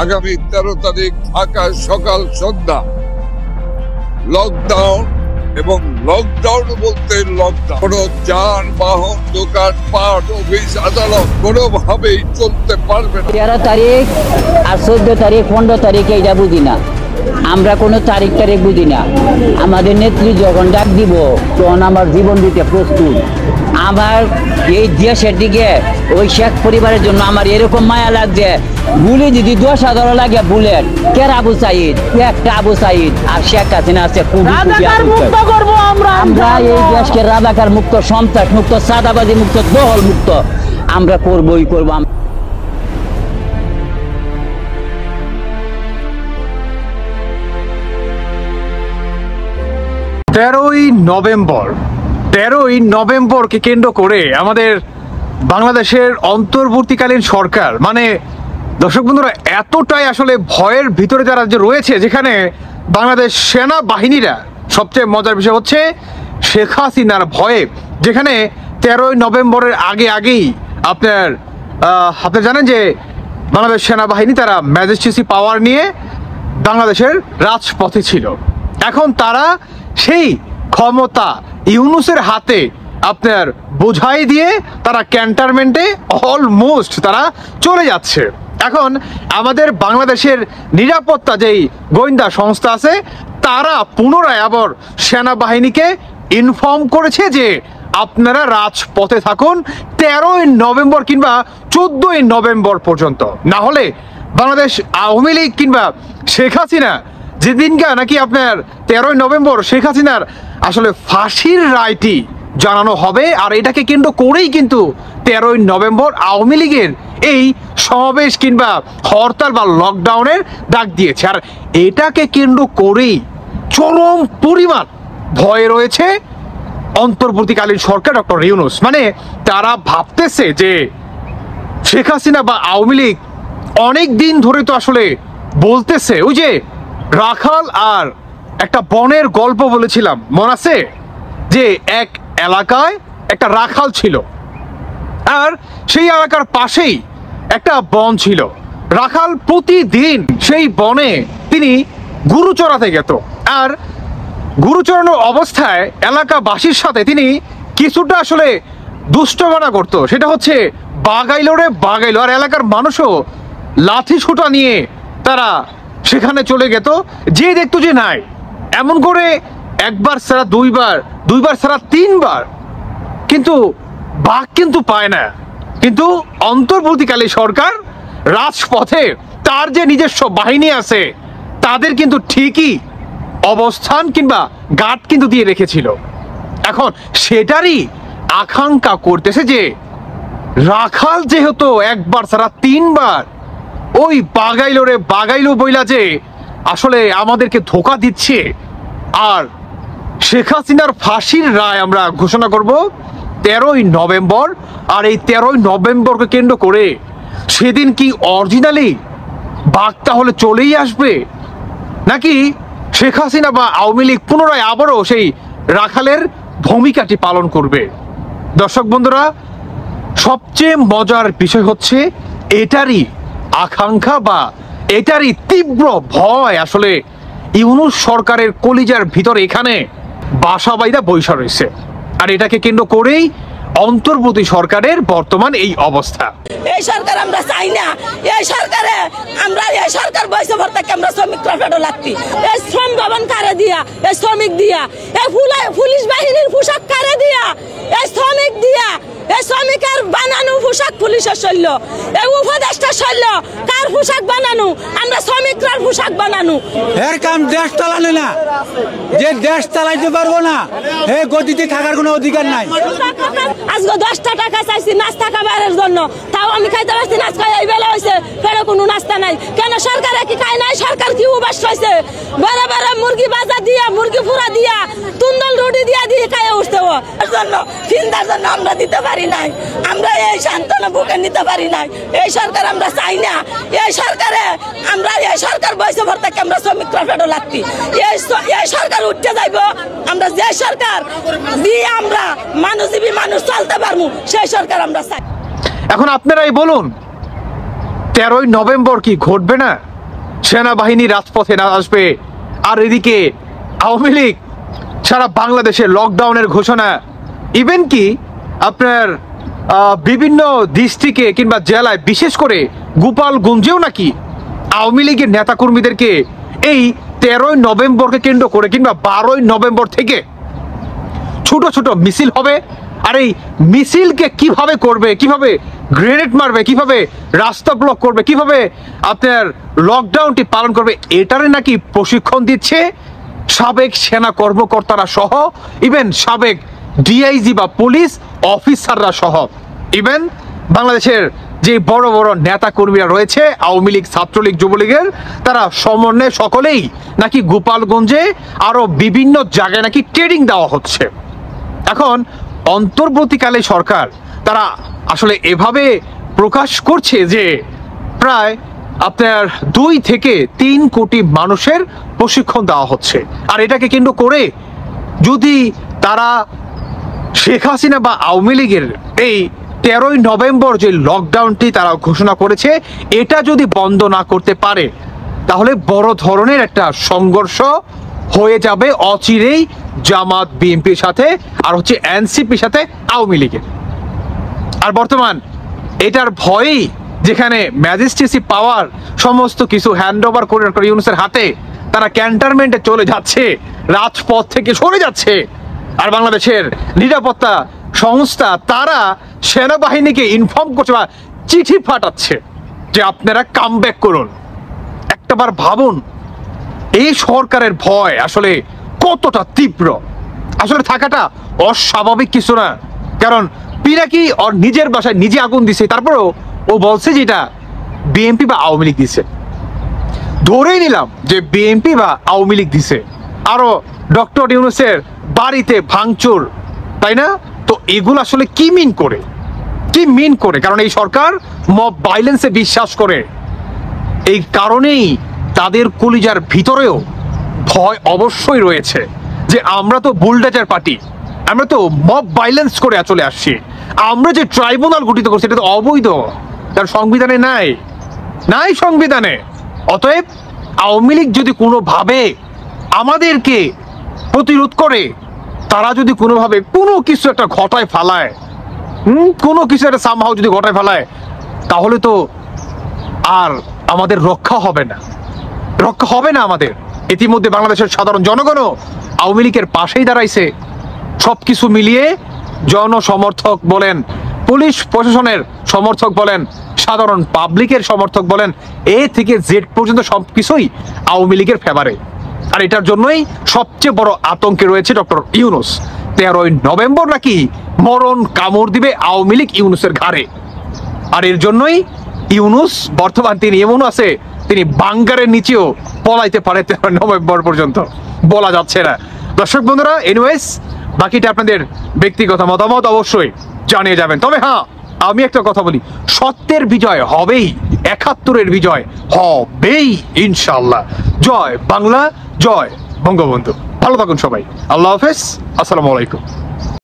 আগামী 13 তারিখ ঢাকা সকাল সন্ধ্যা লকডাউন, এবং লকডাউন বলতে লকডাউন কোন যানবাহন, দোকানপাট, অফিস আদালত কোনোভাবেই চলতে পারবে না। 13 তারিখ আর 14 তারিখ 15 তারিখ এইটা বুঝি না, আমরা কোনো তারিখ বুঝি না। আমাদের নেত্রী যখন ডাক দিব তখন আমার জীবন দিতে প্রস্তুত। আমার এই দেশের দিকে ওই শেখ পরিবারের জন্য আমার এরকম মায়া লাগছে। গুলি যদি 10,000 লাগে বুলেট, কে আবু সাইদ, একটা আবু সাইদ আর শেখ হাসিনা আছে। আমরা এই দেশকে রাজাকার মুক্ত, সন্ত্রাস মুক্ত, সাদাবাদী মুক্ত, দহল মুক্ত আমরা করবই করব। 13ই নভেম্বরকে কেন্দ্র করে আমাদের বাংলাদেশের অন্তর্বর্তীকালীন সরকার, মানে দর্শক বন্ধুরা, এতটাই আসলে ভয়ের ভিতরে যারা যে রয়েছে, যেখানে বাংলাদেশ সেনাবাহিনীরা, সবচেয়ে মজার বিষয় হচ্ছে শেখ হাসিনার ভয়ে, যেখানে 13ই নভেম্বরের আগেই আপনার জানেন যে বাংলাদেশ সেনাবাহিনী তারা ম্যাজিস্ট্রেসি পাওয়ার নিয়ে বাংলাদেশের রাজপথে ছিল। এখন তারা সেই ক্ষমতা ইউনূসের হাতে আপনার বোঝাই দিয়ে তারা ক্যান্টনমেন্টে অলমোস্ট তারা চলে যাচ্ছে। এখন আমাদের বাংলাদেশের নিরাপত্তা যেই গোয়েন্দা সংস্থা আছে, তারা পুনরায় আবার সেনাবাহিনীকে ইনফর্ম করেছে যে আপনারা রাজপথে থাকুন 13ই নভেম্বর কিংবা 14ই নভেম্বর পর্যন্ত, না হলে বাংলাদেশ আওয়ামী লীগ কিংবা শেখ হাসিনা যেদিনকা নাকি আপনার 13ই নভেম্বর শেখ হাসিনার আসলে ফাঁসির রায়টি জানানো হবে। আর এটাকে কেন্দ্র করেই কিন্তু 13ই নভেম্বর আওয়ামী লীগের এই সমাবেশ কিংবা হরতাল বা লকডাউনের ডাক দিয়েছে। আর এটাকে কেন্দ্র করেই চরম পরিমাণ ভয় রয়েছে অন্তর্বর্তীকালীন সরকার ডক্টর ইউনূস। মানে তারা ভাবতেছে যে শেখ হাসিনা বা আওয়ামী লীগ অনেক দিন ধরে তো আসলে বলতেছে, ওই যে রাখাল আর একটা বনের গল্প বলেছিলাম, মনে আছে? যে এক এলাকায় একটা রাখাল ছিল, আর সেই এলাকার পাশেই একটা বন ছিল। রাখাল প্রতিদিন সেই বনে তিনি গরু চড়াতে যেত, আর গরু চড়ানোর অবস্থায় এলাকাবাসীর সাথে তিনি কিছুটা আসলে দুষ্টমানা করতো। সেটা হচ্ছে বাগাইলো রে বাগাইলো, আর এলাকার মানুষও লাঠি সোঁটা নিয়ে তারা সেখানে চলে যেত, যে দেখতো যে নাই। এমন করে একবার ছাড়া দুইবার ছাড়া 3বার, কিন্তু বাঘ কিন্তু পায় না। কিন্তু অন্তর্বর্তীকালীন সরকার রাজপথে তার যে নিজস্ব বাহিনী আছে, তাদের কিন্তু ঠিকই অবস্থান কিংবা গার্ড কিন্তু দিয়ে রেখেছিল। এখন সেটারই আকাঙ্ক্ষা করতেছে যে রাখাল যেহেতু একবার ছাড়া 3বার ওই বাগাইলো বইলা যে আসলে আমাদেরকে ধোকা দিচ্ছে, আর শেখ হাসিনার ফাঁসির রায় আমরা ঘোষণা করব 13ই নভেম্বর। আর এই 13ই নভেম্বরকে কেন্দ্র করে সেদিন কি অরিজিনালি বাঘ তাহলে চলেই আসবে, নাকি শেখ হাসিনা বা আওয়ামী লীগ পুনরায় আবারও সেই রাখালের ভূমিকাটি পালন করবে? দর্শক বন্ধুরা, সবচেয়ে মজার বিষয় হচ্ছে এটারই আকাঙ্ক্ষা বা এটারই তীব্র ভয় আসলে ইউনূস সরকারের কলিজার ভিতরে এখানে বাসা বাইদা বৈশা রয়েছে। আর এটাকে কেন্দ্র করেই অন্তর্বর্তী সরকারের বর্তমান এই অবস্থা। এই সরকার আমরা চাই না। এই সরকারে আমরা এই সরকার বৈশা ভর থেকে আমরা শ্রমিকরা ফেরত লাগতি। এই শ্রম ভবন কারে দিয়া, এই শ্রমিক দিয়া, এই পুলিশ বাহিনীর পোশাক কারে দিয়া, এই শ্রমিক দিয়া, এই শ্রমিকের বানানো পোশাক পুলিশের শৈল্য, এই উপদেষ্টা শৈল্য কার পোশাক বানানো? আমরা শ্রমিকরার পোশাক বানানো। এর কাম দেশ চালানো না, যে দেশ চালাইতে পারবো না এই গতিতে থাকার কোনো অধিকার নাই। আজকে 10টা টাকা চাইছি নাস্তা খাবারের জন্য, তাও আমি খাইতে পারছি না। আজকে এই বেলা হয়েছে ফেরে কোনো নাস্তা নাই। কেন সরকারে কি খায় নাই? সরকার কি উবাস হয়েছে? বেড়ে বেড়ে মুরগি বাজা দিয়া, মুরগি ফুরা দিয়া, তুন্দল রুটি দিয়া দিয়ে খাইয়ে উঠতে জন্য চিন্তার জন্য আমরা দিতে পারি নাই। আমরা এই সান্ত্বনা বুকে নিতে পারি নাই। এই সরকার আমরা চাই না। এই সরকারে আমরা এই সরকার বৈশা ভর থেকে আমরা শ্রমিকরা ফেরত লাগতি। এই সরকার উঠতে যাইব, আমরা যে সরকার দিয়ে আমরা মানুষ চলতে পারবো, সেই সরকার আমরা চাই। এখন আপনারাই বলুন, 13ই নভেম্বর কি ঘটবে না? সেনাবাহিনী রাজপথে না আসবে, আর এদিকে আওয়ামী লীগ সারা বাংলাদেশে লকডাউনের ঘোষণা, ইভেন কি আপনার বিভিন্ন ডিস্ট্রিক্টে কিংবা জেলায়, বিশেষ করে গোপালগঞ্জেও নাকি আওয়ামী লীগের নেতাকর্মীদেরকে এই 13ই নভেম্বরকে কেন্দ্র করে কিংবা 12ই নভেম্বর থেকে ছোট ছোট মিছিল হবে। আর এই মিছিলকে কিভাবে করবে, কিভাবে গ্রেনেড মারবে, কিভাবে রাস্তা ব্লক করবে, কিভাবে আপনার লকডাউনটি পালন করবে, এটারে নাকি প্রশিক্ষণ দিচ্ছে সাবেক সেনা কর্মকর্তারা সহ, ইভেন সাবেক ডিআইজি বা পুলিশ অফিসাররা সহ, ইভেন বাংলাদেশের যে বড় বড় নেতা কর্মীরা রয়েছে আওয়ামী লীগ, ছাত্রলীগ, যুবলীগের, তারা সমন্বয়ে সকলেই নাকি গোপালগঞ্জে আরো বিভিন্ন জায়গায় নাকি ট্রেনিং দেওয়া হচ্ছে। এখন অন্তর্বর্তীকালে সরকার তারা আসলে এভাবে প্রকাশ করছে যে প্রায় আপনার 2 থেকে 3 কোটি মানুষের প্রশিক্ষণ দেওয়া হচ্ছে। আর এটাকে কেন্দ্র করে যদি তারা শেখ হাসিনা বা আওয়ামী লীগের এই 13ই নভেম্বর যে লকডাউনটি তারা ঘোষণা করেছে, এটা যদি বন্ধ না করতে পারে, তাহলে বড় ধরনের একটা সংঘর্ষ হয়ে যাবে অচিরেই জামাত বিএনপির সাথে, আর হচ্ছে এনসিপির সাথে আওয়ামী লীগের। আর বর্তমান এটার ভয়েই যেখানে ম্যাজিস্ট্রেসি পাওয়ার সমস্ত কিছু হ্যান্ড ওভার করে ডক্টর ইউনূসের হাতে, তারা ক্যান্টনমেন্টে চলে যাচ্ছে, রাজপথ থেকে সরে যাচ্ছে। আর বাংলাদেশের নিরাপত্তা সংস্থা তারা সেনাবাহিনীকে ইনফর্ম করছে বা চিঠি পাঠাচ্ছে যে আপনারা কামব্যাক করুন। একটাবার ভাবুন এই সরকারের ভয় আসলে কতটা তীব্র। আসলে থাকাটা অস্বাভাবিক কিছু না, কারণ পিনাকি ওর নিজের বাসায় নিজে আগুন দিছে, তারপরেও ও বলছে যেটা বিএনপি বা আওয়ামী লীগ দিছে। ধরেই নিলাম যে বিএনপি বা আওয়ামী লীগ দিছে, আরো ডক্টর ইউনূসের বাড়িতে ভাঙচুর, তাই না? তো এগুলো আসলে কি মিন করে, কি মিন করে? কারণ এই সরকার মব ভাইলেন্সে বিশ্বাস করে, এই কারণেই তাদের কলিজার ভিতরেও ভয় অবশ্যই রয়েছে যে আমরা তো বুলডোজার পার্টি, আমরা তো মব ভাইলেন্স করে চলে আসছি, আমরা যে ট্রাইব্যুনাল গঠিত করছি এটা তো অবৈধ, তার সংবিধানে নাই, নাই সংবিধানে। অতএব আওয়ামী লীগ যদি কোনোভাবে আমাদেরকে প্রতিরোধ করে, তারা যদি কোনোভাবে কোনো কিছু একটা ঘটায় ফেলায়, কোনো কিছু একটা সামহাও যদি ঘটায় ফেলায়, তাহলে তো আর আমাদের রক্ষা হবে না, রক্ষা হবে না আমাদের। ইতিমধ্যে বাংলাদেশের সাধারণ জনগণও আওয়ামী লীগের পাশেই দাঁড়াইছে। সবকিছু মিলিয়ে জনসমর্থক বলেন, পুলিশ প্রশাসনের সমর্থক বলেন, সাধারণ পাবলিকের সমর্থক বলেন, এ থেকে জেড পর্যন্ত সবকিছুই আওয়ামী লীগের ফেভারে। আর এটার জন্যই সবচেয়ে বড় আতঙ্কে রয়েছে ডক্টর ইউনূস। 13ই নভেম্বর নাকি মরণ কামড় দিবে আওয়ামী লীগ ইউনূসের ঘাড়ে। আর এর জন্যই ইউনূস বর্তমান তিনি এমন আছে, তিনি বাঙ্গারের নিচেও পলাইতে পারে 13 নভেম্বর পর্যন্ত, বলা যাচ্ছে না। দর্শক বন্ধুরা, এনিওয়েজ বাকিটা আপনাদের ব্যক্তিগত মতামত অবশ্যই জানিয়ে যাবেন। তবে হ্যাঁ, আমি একটা কথা বলি, সত্যের বিজয় হবেই, 71-এর বিজয় হবেই ইনশাআল্লাহ। জয় বাংলা, জয় বঙ্গবন্ধু। ভালো থাকুন সবাই, আল্লাহ হাফেজ, আসসালামু আলাইকুম।